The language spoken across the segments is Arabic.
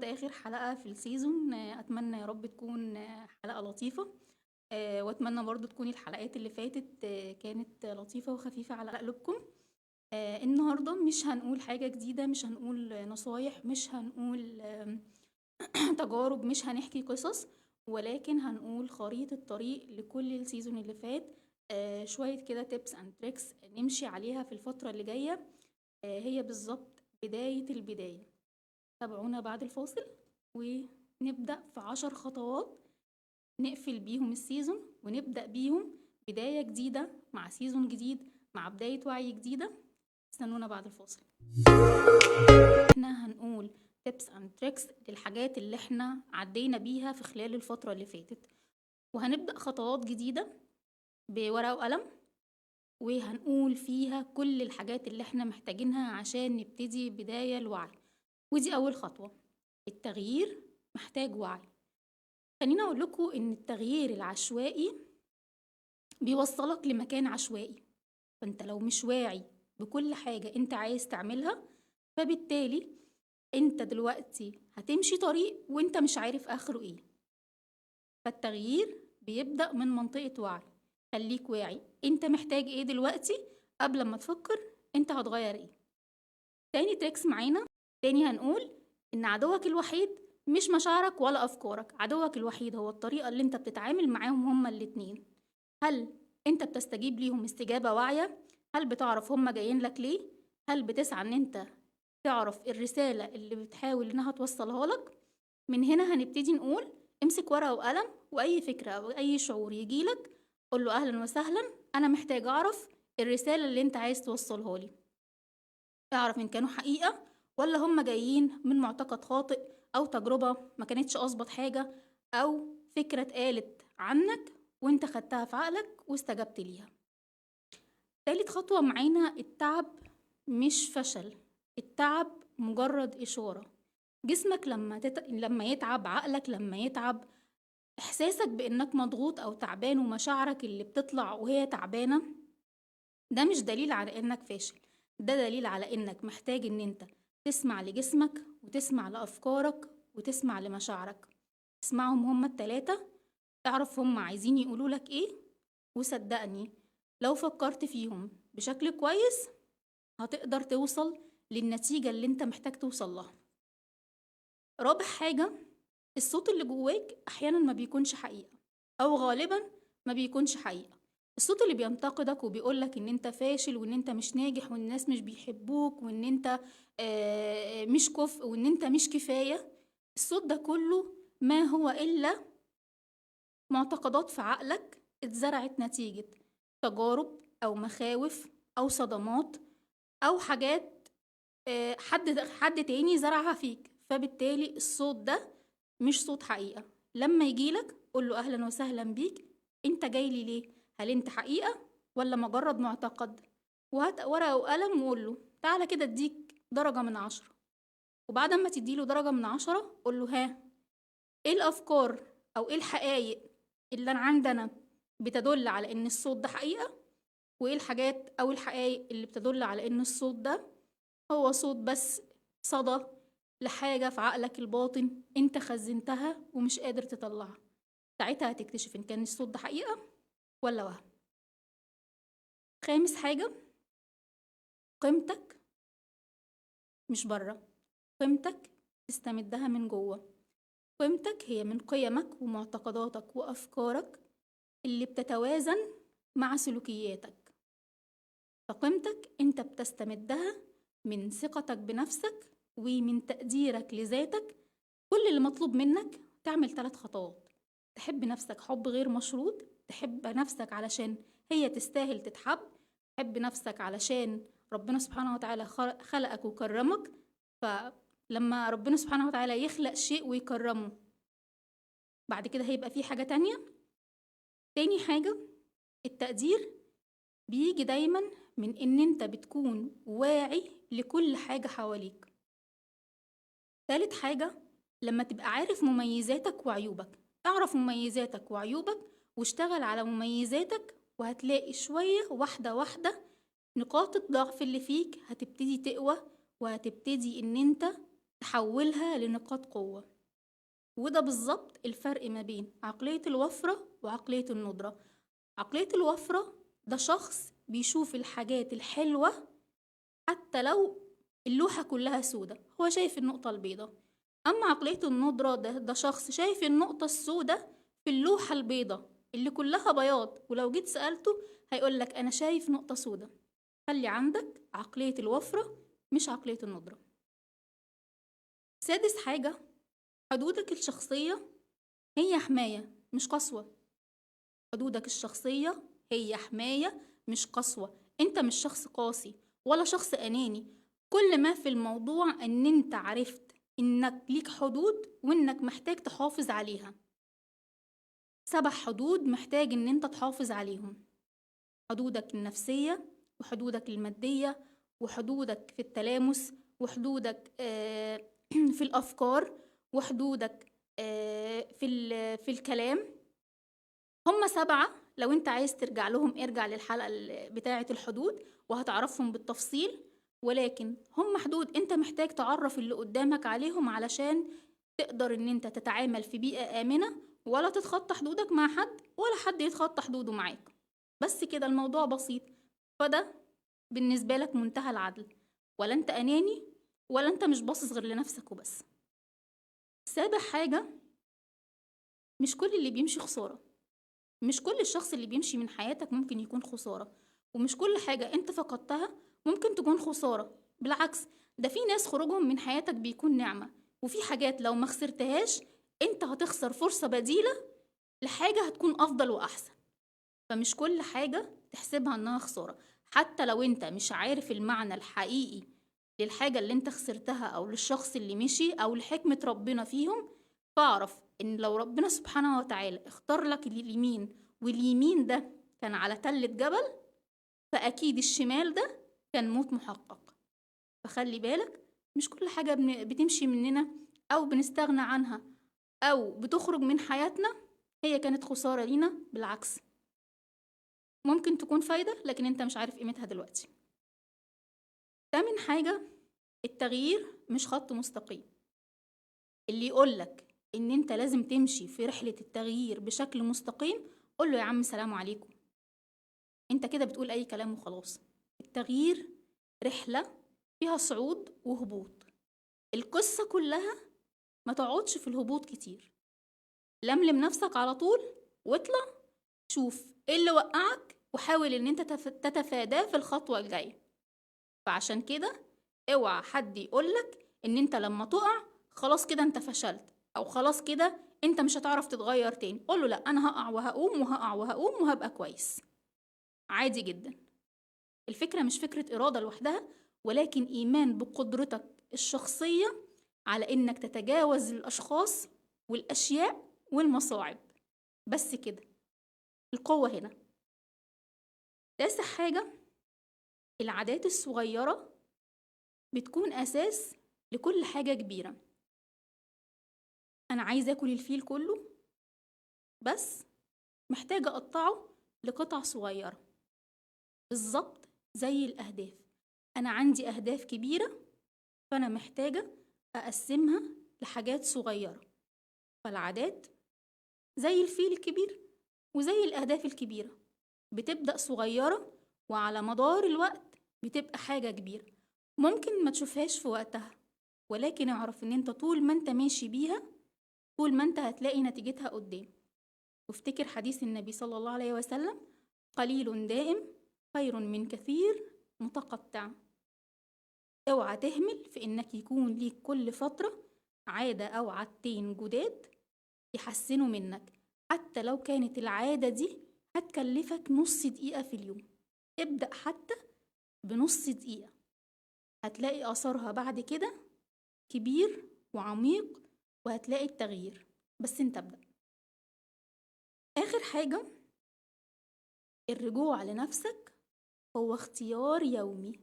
النهارده آخر حلقة في السيزون، أتمنى يا رب تكون حلقة لطيفة. وأتمنى برضو تكون الحلقات اللي فاتت كانت لطيفة وخفيفة على قلوبكم. النهارده مش هنقول حاجة جديدة، مش هنقول نصايح، مش هنقول تجارب، مش هنحكي قصص، ولكن هنقول خريطة طريق لكل السيزون اللي فات. شوية كده tips and tricks نمشي عليها في الفترة اللي جاية. هي بالظبط بداية البداية. تابعونا بعد الفاصل ونبدأ في 10 خطوات نقفل بيهم السيزون ونبدأ بيهم بداية جديدة مع سيزون جديد مع بداية وعي جديدة. استنونا بعد الفاصل. احنا هنقول tips and tricks للحاجات اللي احنا عدينا بيها في خلال الفترة اللي فاتت، وهنبدأ خطوات جديدة بورقة وقلم، وهنقول فيها كل الحاجات اللي احنا محتاجينها عشان نبتدي بداية الوعي. ودي أول خطوة. التغيير محتاج وعي. خليني أقول لكم إن التغيير العشوائي بيوصلك لمكان عشوائي، فأنت لو مش واعي بكل حاجة أنت عايز تعملها، فبالتالي أنت دلوقتي هتمشي طريق وأنت مش عارف آخره إيه. فالتغيير بيبدأ من منطقة وعي. خليك واعي أنت محتاج إيه دلوقتي قبل ما تفكر أنت هتغير إيه. تاني تريكس معانا. تاني هنقول إن عدوك الوحيد مش مشاعرك ولا أفكارك، عدوك الوحيد هو الطريقة اللي انت بتتعامل معاهم هما الاتنين. هل انت بتستجيب ليهم استجابة واعية؟ هل بتعرف هما جايين لك ليه؟ هل بتسعى ان انت تعرف الرسالة اللي بتحاول انها توصلها لك؟ من هنا هنبتدي نقول امسك ورقة وقلم، واي فكرة او اي شعور يجيلك قول له اهلا وسهلا، انا محتاج اعرف الرسالة اللي انت عايز توصلها لي. اعرف ان كانوا حقيقة ولا هم جايين من معتقد خاطئ او تجربة ما كانتش اظبط حاجة، او فكرة اتقالت عنك وانت خدتها في عقلك واستجبت ليها. تالت خطوة معانا التعب مش فشل. التعب مجرد إشارة. جسمك لما يتعب، عقلك لما يتعب، إحساسك بإنك مضغوط أو تعبان ومشاعرك اللي بتطلع وهي تعبانة، ده مش دليل على إنك فاشل. ده دليل على إنك محتاج إن أنت تسمع لجسمك وتسمع لأفكارك وتسمع لمشاعرك. اسمعهم هما التلاتة، اعرف هما عايزين يقولولك إيه، وصدقني لو فكرت فيهم بشكل كويس هتقدر توصل للنتيجة اللي انت محتاج توصل لها. رابع حاجة، الصوت اللي جواك أحيانا ما بيكونش حقيقة، أو غالبا ما بيكونش حقيقة. الصوت اللي بينتقدك وبيقولك ان انت فاشل وان انت مش ناجح وان الناس مش بيحبوك وان انت مش كفء وان انت مش كفاية، الصوت ده كله ما هو إلا معتقدات في عقلك اتزرعت نتيجة تجارب أو مخاوف أو صدمات أو حاجات حد تاني زرعها فيك. فبالتالي الصوت ده مش صوت حقيقة. لما يجيلك قوله أهلا وسهلا بيك، انت جاي لي ليه؟ هل انت حقيقة ولا مجرد معتقد؟ وهات ورقة وقلم وقوله تعالى كده اديك درجة من 10. وبعد ما تديله درجة من 10 قوله ها، ايه الأفكار أو ايه الحقائق اللي أنا عندنا بتدل على إن الصوت ده حقيقة، وإيه الحاجات أو الحقائق اللي بتدل على إن الصوت ده هو صوت بس صدى لحاجة في عقلك الباطن أنت خزنتها ومش قادر تطلعها. ساعتها هتكتشف إن كان الصوت ده حقيقة ولا وهم. خامس حاجة، قيمتك مش بره، قيمتك تستمدها من جوه. قيمتك هي من قيمك ومعتقداتك وأفكارك اللي بتتوازن مع سلوكياتك. فقيمتك انت بتستمدها من ثقتك بنفسك ومن تقديرك لذاتك. كل اللي مطلوب منك تعمل 3 خطوات. تحب نفسك حب غير مشروط، تحب نفسك علشان هي تستاهل تتحب، تحب نفسك علشان ربنا سبحانه وتعالى خلقك وكرمك. فلما ربنا سبحانه وتعالى يخلق شيء ويكرمه، بعد كده هيبقى فيه حاجة تانية. تاني حاجة، التقدير بيجي دايما من ان انت بتكون واعي لكل حاجة حواليك. تالت حاجة، لما تبقى عارف مميزاتك وعيوبك. اعرف مميزاتك وعيوبك واشتغل على مميزاتك، وهتلاقي شوية واحدة واحدة نقاط الضعف اللي فيك هتبتدي تقوى، وهتبتدي ان انت تحولها لنقاط قوة. وده بالظبط الفرق ما بين عقلية الوفرة وعقلية الندرة. عقلية الوفرة ده شخص بيشوف الحاجات الحلوة حتى لو اللوحة كلها سودة، هو شايف النقطة البيضة. أما عقلية الندرة ده شخص شايف النقطة السودة في اللوحة البيضة اللي كلها بياض، ولو جيت سألته هيقولك أنا شايف نقطة سودة. خلي عندك عقلية الوفرة مش عقلية الندرة. سادس حاجة، حدودك الشخصية هي حماية مش قسوة. حدودك الشخصية هي حماية مش قسوة. انت مش شخص قاسي ولا شخص أناني. كل ما في الموضوع ان انت عرفت انك ليك حدود وانك محتاج تحافظ عليها. 7 حدود محتاج ان انت تحافظ عليهم: حدودك النفسية، وحدودك المادية، وحدودك في التلامس، وحدودك في الأفكار، وحدودك في الكلام. هم 7. لو انت عايز ترجع لهم ارجع للحلقة بتاعة الحدود وهتعرفهم بالتفصيل. ولكن هم حدود انت محتاج تعرف اللي قدامك عليهم علشان تقدر ان انت تتعامل في بيئة آمنة، ولا تتخطى حدودك مع حد ولا حد يتخطى حدوده معاك. بس كده الموضوع بسيط. فده بالنسبة لك منتهى العدل، ولا انت أناني ولا انت مش باصص غير لنفسك وبس. 7 حاجة، مش كل اللي بيمشي خسارة. مش كل الشخص اللي بيمشي من حياتك ممكن يكون خسارة، ومش كل حاجة انت فقدتها ممكن تكون خسارة. بالعكس، ده في ناس خروجهم من حياتك بيكون نعمة، وفي حاجات لو ما خسرتهاش انت هتخسر فرصة بديلة لحاجة هتكون أفضل وأحسن. فمش كل حاجة تحسبها انها خسارة. حتى لو انت مش عارف المعنى الحقيقي للحاجة اللي انت خسرتها او للشخص اللي مشي او لحكمة ربنا فيهم، فاعرف ان لو ربنا سبحانه وتعالى اختار لك اليمين واليمين ده كان على تلة جبل، فأكيد الشمال ده كان موت محقق. فخلي بالك، مش كل حاجة بتمشي مننا أو بنستغنى عنها أو بتخرج من حياتنا هي كانت خسارة لينا. بالعكس، ممكن تكون فايدة لكن انت مش عارف قيمتها دلوقتي. 8 حاجة، التغيير مش خط مستقيم. اللي يقولك ان انت لازم تمشي في رحلة التغيير بشكل مستقيم قوله يا عم سلام عليكم، انت كده بتقول اي كلام وخلاص. التغيير رحلة فيها صعود وهبوط. القصة كلها ما تقعدش في الهبوط كتير. لملم نفسك على طول واطلع شوف ايه اللي وقعك وحاول ان انت تتفاداه في الخطوة الجاية. فعشان كده اوعى حد يقولك ان انت لما تقع خلاص كده انت فشلت، او خلاص كده انت مش هتعرف تتغير تاني. قوله لا، انا هقع وهقوم وهقع وهقوم وهبقى كويس. عادي جدا. الفكرة مش فكرة إرادة لوحدها، ولكن إيمان بقدرتك الشخصية على إنك تتجاوز الأشخاص والأشياء والمصاعب. بس كده، القوة هنا. 9 حاجة، العادات الصغيرة بتكون أساس لكل حاجة كبيرة. أنا عايزة أكل الفيل كله، بس محتاجة أقطعه لقطع صغيرة. بالظبط زي الأهداف، أنا عندي أهداف كبيرة فأنا محتاجة أقسمها لحاجات صغيرة. فالعادات زي الفيل الكبير وزي الأهداف الكبيرة، بتبدأ صغيرة وعلى مدار الوقت بتبقى حاجة كبيرة. ممكن ما تشوفهاش في وقتها، ولكن اعرف ان انت طول ما انت ماشي بيها طول ما انت هتلاقي نتيجتها قدام. وافتكر حديث النبي صلى الله عليه وسلم: قليل دائم خير من كثير متقطع. اوعى تهمل في انك يكون ليك كل فترة عادة او عادتين جداد يحسنوا منك. حتى لو كانت العادة دي هتكلفك نص دقيقة في اليوم، ابدأ حتى بنص دقيقة، هتلاقي أثرها بعد كده كبير وعميق وهتلاقي التغيير. بس انت ابدأ. آخر حاجة، الرجوع لنفسك هو اختيار يومي.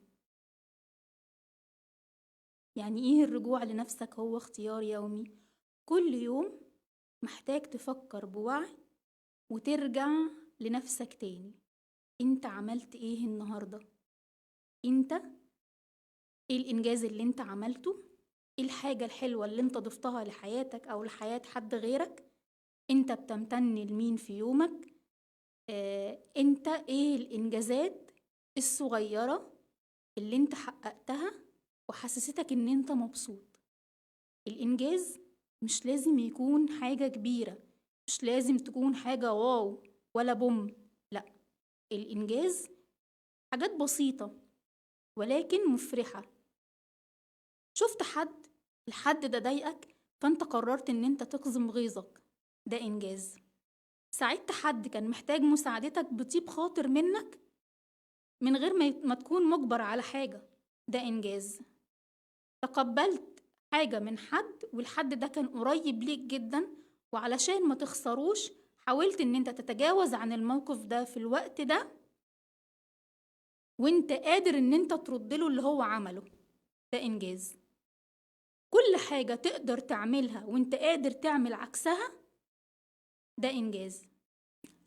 يعني ايه الرجوع لنفسك هو اختيار يومي؟ كل يوم محتاج تفكر بوعي وترجع لنفسك تاني. انت عملت ايه النهاردة؟ انت ايه الانجاز اللي انت عملته؟ ايه الحاجة الحلوة اللي انت ضفتها لحياتك او لحياة حد غيرك. انت بتمتن لمين في يومك. انت ايه الانجازات الصغيرة اللي انت حققتها وحسستك ان انت مبسوط. الانجاز مش لازم يكون حاجة كبيرة، مش لازم تكون حاجة واو ولا بوم. لا، الانجاز حاجات بسيطة ولكن مفرحة. شفت الحد ده ضايقك فانت قررت ان انت تقزم غيظك، ده انجاز. ساعدت حد كان محتاج مساعدتك بطيب خاطر منك من غير ما تكون مجبر على حاجة، ده انجاز. تقبلت حاجة من حد والحد ده كان قريب ليك جدا، وعلشان ما تخسروش حاولت ان انت تتجاوز عن الموقف ده في الوقت ده، وانت قادر ان انت تردله اللي هو عمله، ده انجاز. كل حاجة تقدر تعملها وانت قادر تعمل عكسها، ده إنجاز.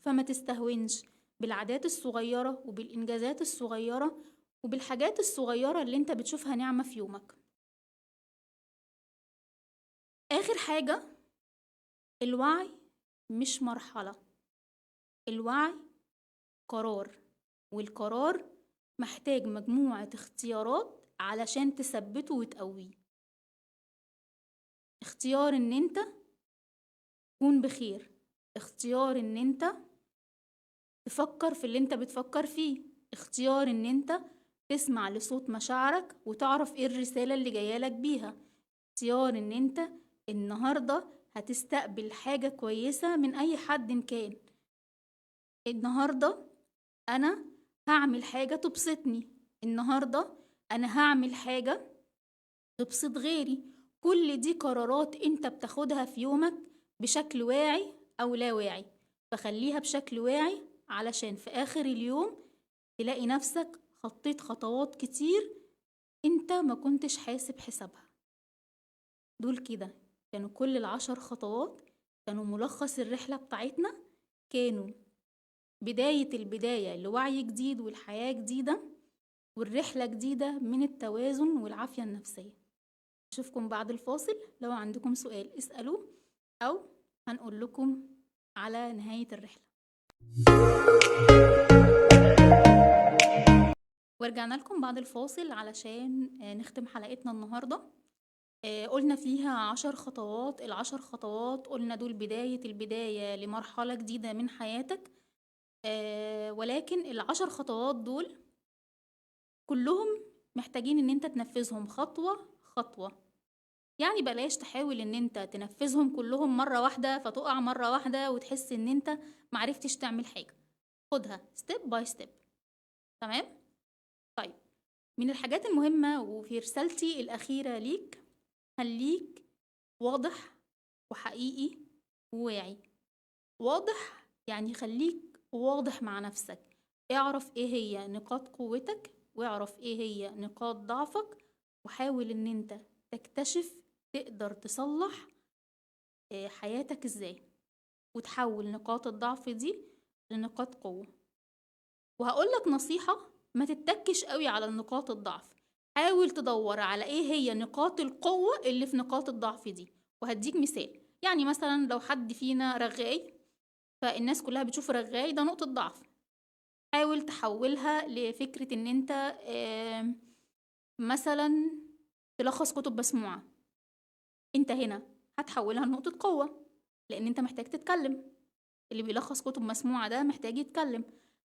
فما تستهونش بالعادات الصغيرة وبالإنجازات الصغيرة وبالحاجات الصغيرة اللي انت بتشوفها نعمة في يومك. آخر حاجة، الوعي مش مرحلة، الوعي قرار، والقرار محتاج مجموعة اختيارات علشان تثبته وتقويه. اختيار ان انت تكون بخير، اختيار ان انت تفكر في اللي انت بتفكر فيه، اختيار ان انت تسمع لصوت مشاعرك وتعرف ايه الرسالة اللي جايالك بيها، اختيار ان انت النهاردة هتستقبل حاجة كويسة من اي حد كان. النهاردة انا هعمل حاجة تبسطني، النهاردة انا هعمل حاجة تبسط غيري. كل دي قرارات انت بتاخدها في يومك بشكل واعي او لا واعي، فخليها بشكل واعي علشان في آخر اليوم تلاقي نفسك خطيت خطوات كتير انت ما كنتش حاسب حسابها. دول كده كانوا كل ال10 خطوات، كانوا ملخص الرحلة بتاعتنا، كانوا بداية البداية لوعي جديد والحياة جديدة والرحلة جديدة من التوازن والعافية النفسية. أشوفكم بعد الفاصل، لو عندكم سؤال اسألوه أو هنقول لكم على نهاية الرحلة. ورجعنا لكم بعد الفاصل علشان نختم حلقتنا النهاردة. قلنا فيها 10 خطوات، ال10 خطوات قلنا دول بداية البداية لمرحلة جديدة من حياتك. ولكن ال10 خطوات دول كلهم محتاجين ان انت تنفذهم خطوة خطوة. يعني بلاش تحاول ان انت تنفذهم كلهم مرة واحدة فتقع مرة واحدة وتحس ان انت معرفتش تعمل حاجة. خدها step by step. تمام؟ طيب، من الحاجات المهمة وفي رسالتي الأخيرة ليك، خليك واضح وحقيقي وواعي. واضح يعني خليك واضح مع نفسك، اعرف ايه هي نقاط قوتك واعرف ايه هي نقاط ضعفك، وحاول ان انت تكتشف تقدر تصلح حياتك ازاي وتحول نقاط الضعف دي لنقاط قوة. وهقولك نصيحة، ما تتكش قوي على نقاط الضعف، حاول تدور على ايه هي نقاط القوة اللي في نقاط الضعف دي. وهديك مثال، يعني مثلا لو حد فينا رغاي فالناس كلها بتشوف رغاي ده نقطة ضعف، حاول تحولها لفكرة ان انت مثلا تلخص كتب مسموعة، انت هنا هتحولها لنقطة قوة لان انت محتاج تتكلم. اللي بيلخص كتب مسموعة ده محتاج يتكلم،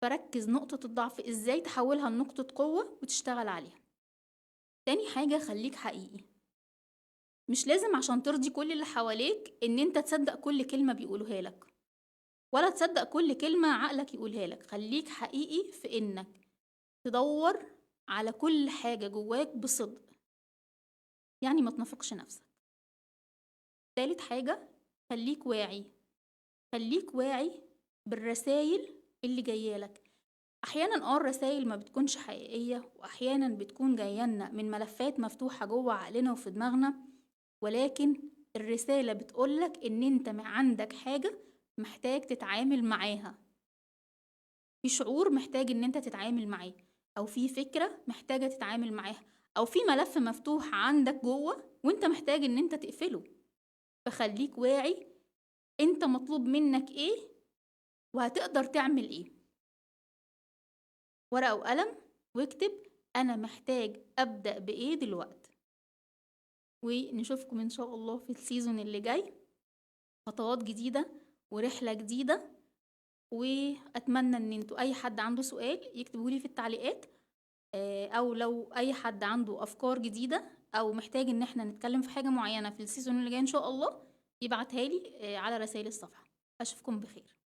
فركز نقطة الضعف ازاي تحولها لنقطة قوة وتشتغل عليها. تاني حاجة، خليك حقيقي. مش لازم عشان ترضي كل اللي حواليك ان انت تصدق كل كلمة بيقولوها لك ولا تصدق كل كلمة عقلك يقولها لك. خليك حقيقي في انك تدور على كل حاجة جواك بصدق، يعني ما تنافقش نفسك. تالت حاجة، خليك واعي. خليك واعي بالرسائل اللي جايالك. احيانا الرسائل ما بتكونش حقيقية، واحيانا بتكون جايلنا من ملفات مفتوحة جوه عقلنا وفي دماغنا، ولكن الرسالة بتقولك ان انت عندك حاجة محتاج تتعامل معاها، في شعور محتاج ان انت تتعامل معاه، او في فكرة محتاجة تتعامل معاها، او في ملف مفتوح عندك جوه وانت محتاج ان انت تقفله. فخليك واعي انت مطلوب منك ايه وهتقدر تعمل ايه. ورقة وقلم واكتب انا محتاج ابدأ بايه دلوقتي. ونشوفكم ان شاء الله في السيزون اللي جاي، خطوات جديدة ورحلة جديدة. واتمنى ان انتوا اي حد عنده سؤال يكتبهولي في التعليقات، او لو اي حد عنده افكار جديدة او محتاج ان احنا نتكلم في حاجة معينة في السيزون اللي جاي ان شاء الله يبعتها لي على رسائل الصفحة. اشوفكم بخير.